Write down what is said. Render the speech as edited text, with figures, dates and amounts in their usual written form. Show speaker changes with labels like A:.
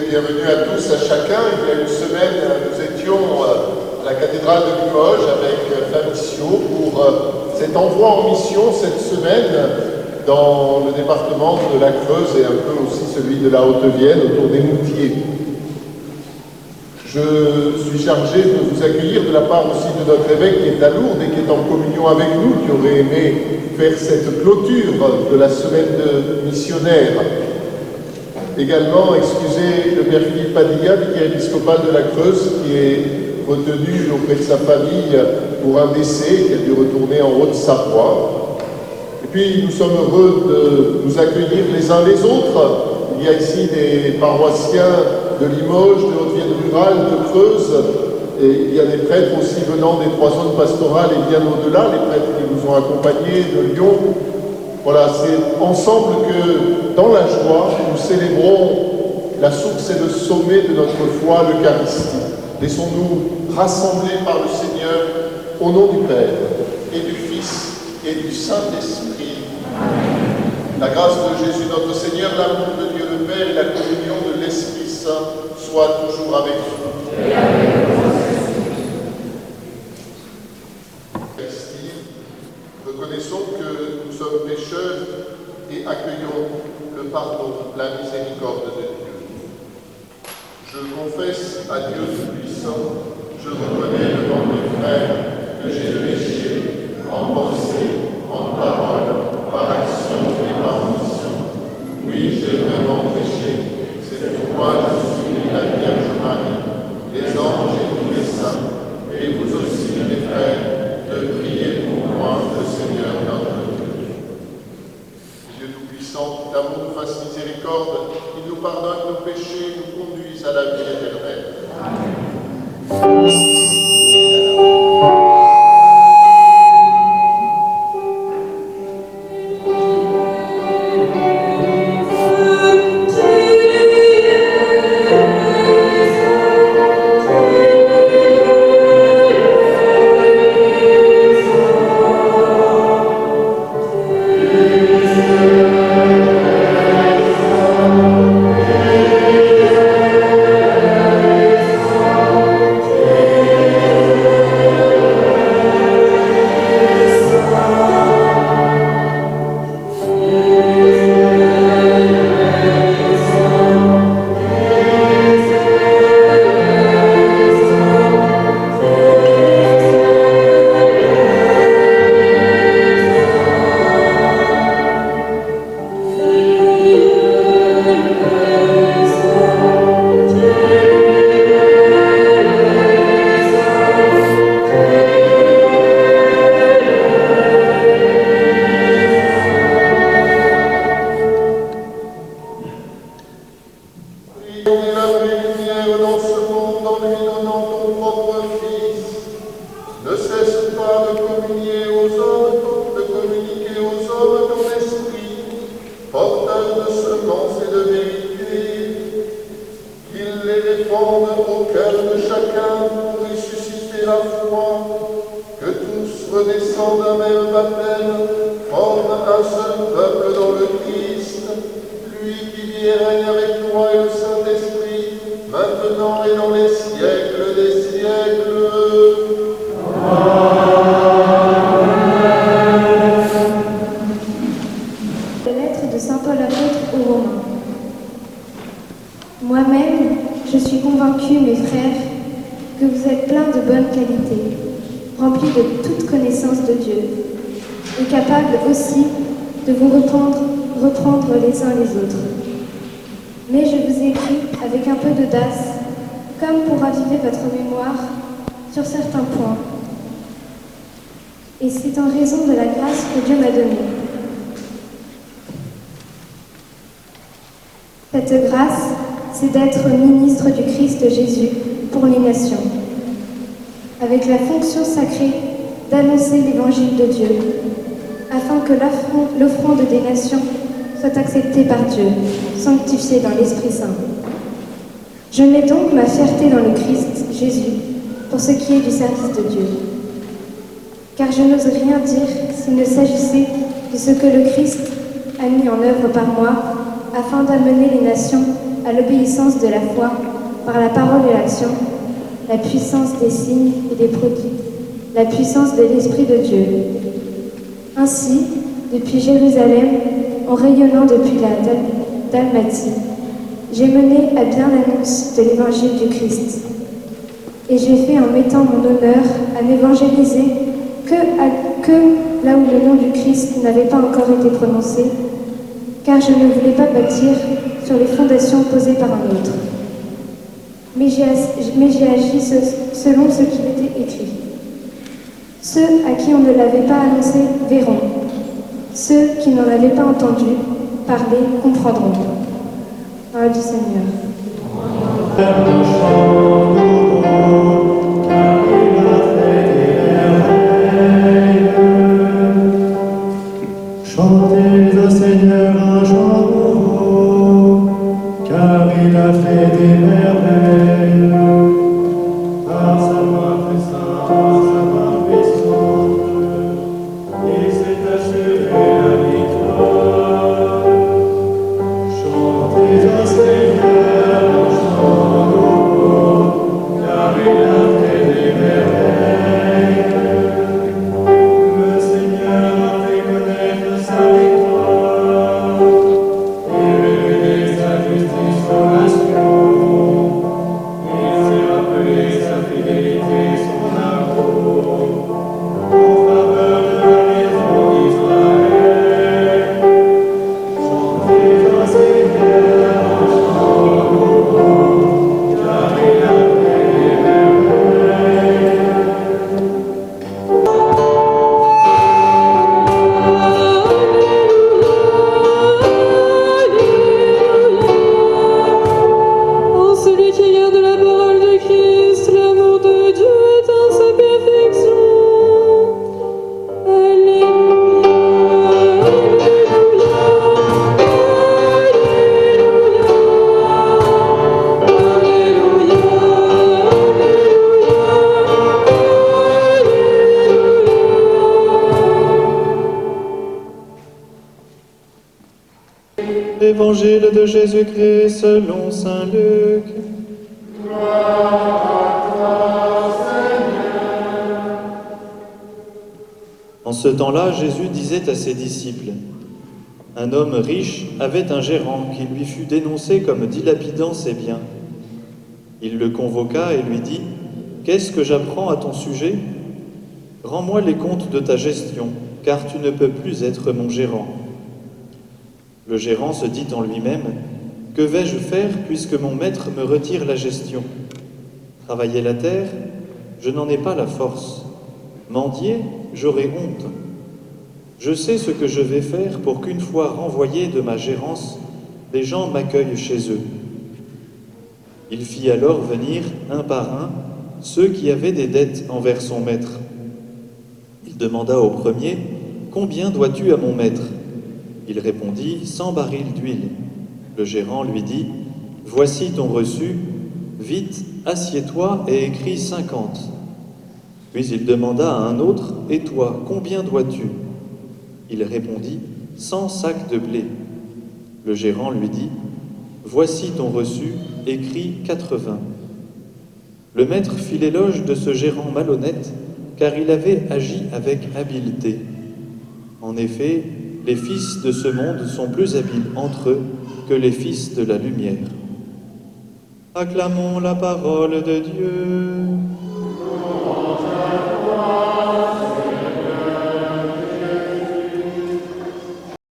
A: Bienvenue à tous, à chacun. Il y a une semaine, nous étions à la cathédrale de Limoges avec Flavissio pour cet envoi en mission cette semaine dans le département de la Creuse et un peu aussi celui de la Haute-Vienne autour des Moutiers. Je suis chargé de vous accueillir de la part aussi de notre évêque qui est à Lourdes et qui est en communion avec nous, qui aurait aimé faire cette clôture de la semaine de missionnaires. Également, excusez le père Philippe Padilla, vicaire épiscopal de la Creuse, qui est retenu auprès de sa famille pour un décès, qui a dû retourner en Haute-Savoie. Et puis, nous sommes heureux de nous accueillir les uns les autres. Il y a ici des paroissiens de Limoges, de Haute-Vienne rurale, de Creuse, et il y a des prêtres aussi venant des 3 zones pastorales et bien au-delà, les prêtres qui vous ont accompagnés de Lyon. Voilà, c'est ensemble que, dans la joie, nous célébrons la source et le sommet de notre foi, l'Eucharistie. Laissons-nous rassembler par le Seigneur au nom du Père et du Fils et du Saint-Esprit. La grâce de Jésus notre Seigneur, l'amour de Dieu le Père et la communion de l'Esprit Saint soient toujours avec vous. Et avec vous. Reconnaissons que nous sommes pécheurs et accueillons le pardon, la miséricorde de Dieu. Je confesse à Dieu Tout-Puissant, je reconnais devant mes frères que j'ai péché en pensée, en parole, par action et par omission. Oui, j'ai vraiment péché. C'est pourquoi je supplie la Vierge Marie, les anges et tous les saints, et vous aussi, mes frères, de prier pour moi, le Seigneur notre Dieu. Dieu Tout-Puissant, d'amour nous fasse miséricorde, il nous pardonne nos péchés, nous conduise à la vie éternelle. Amen. pas de communiquer aux hommes ton esprit, porteur de semences et de vérité, qu'il les répande au cœur de chacun pour ressusciter la foi, que tous redescendent d'un même baptême, forment un seul peuple dans le Christ, lui qui vit et règne avec toi et le Saint-Esprit, maintenant et dans les siècles des siècles.
B: Lettre de saint Paul apôtre aux Romains. Moi-même, je suis convaincu, mes frères, que vous êtes pleins de bonnes qualités, remplis de toute connaissance de Dieu, et capables aussi de vous reprendre les uns les autres. Mais je vous écris avec un peu d'audace, comme pour raviver votre mémoire sur certains points. Et c'est en raison de la grâce que Dieu m'a donnée. Cette grâce, c'est d'être ministre du Christ Jésus pour les nations, avec la fonction sacrée d'annoncer l'évangile de Dieu, afin que l'offrande des nations soit acceptée par Dieu, sanctifiée dans l'Esprit Saint. Je mets donc ma fierté dans le Christ Jésus pour ce qui est du service de Dieu. Car je n'ose rien dire s'il ne s'agissait de ce que le Christ a mis en œuvre par moi, afin d'amener les nations à l'obéissance de la foi par la parole et l'action, la puissance des signes et des prodiges, la puissance de l'Esprit de Dieu. Ainsi, depuis Jérusalem, en rayonnant depuis la Dalmatie, j'ai mené à bien l'annonce de l'évangile du Christ. Et j'ai fait en mettant mon honneur à n'évangéliser que là où le nom du Christ n'avait pas encore été prononcé, car je ne voulais pas bâtir sur les fondations posées par un autre. Mais j'ai agi selon ce qui était écrit. Ceux à qui on ne l'avait pas annoncé verront. Ceux qui n'en avaient pas entendu parler comprendront. Parole du Seigneur.
C: Chantez au Seigneur un chant nouveau, car il a fait des merveilles. Par sa main puissante, sa main puissante, il s'est assuré la victoire. Chantez au Seigneur un chant nouveau, car il a fait des merveilles. Le Seigneur a fait connaître sa victoire, et révélé sa justice aux nations. Il s'est rappelé sa fidélité, son amour, en faveur de la maison d'Israël. Chantez au Seigneur un chant nouveau, car il a fait des merveilles.
D: En celui qui garde la parole de Christ, l'amour de Dieu atteint sa perfection. Alléluia, Alléluia,
C: Évangile de Jésus-Christ selon saint Luc. En ce temps-là, Jésus disait à ses disciples : un homme riche avait un gérant qui lui fut dénoncé comme dilapidant ses biens. Il le convoqua et lui dit : qu'est-ce que j'apprends à ton sujet ? Rends-moi les comptes de ta gestion, car tu ne peux plus être mon gérant. Le gérant se dit en lui-même : que vais-je faire puisque mon maître me retire la gestion ? Travailler la terre ? Je n'en ai pas la force. Mendier ? J'aurai honte. Je sais ce que je vais faire pour qu'une fois renvoyé de ma gérance, les gens m'accueillent chez eux. Il fit alors venir, un par un, ceux qui avaient des dettes envers son maître. Il demanda au premier, « Combien dois-tu à mon maître ?» Il répondit, « 100 barils d'huile. » Le gérant lui dit, « Voici ton reçu, vite, assieds-toi et écris 50. » Puis il demanda à un autre, « Et toi, combien dois-tu » Il répondit, « 100 sacs de blé. » Le gérant lui dit, « Voici ton reçu, écris 80. » Le maître fit l'éloge de ce gérant malhonnête, car il avait agi avec habileté. En effet, les fils de ce monde sont plus habiles entre eux que les fils de la lumière. Acclamons la parole de Dieu.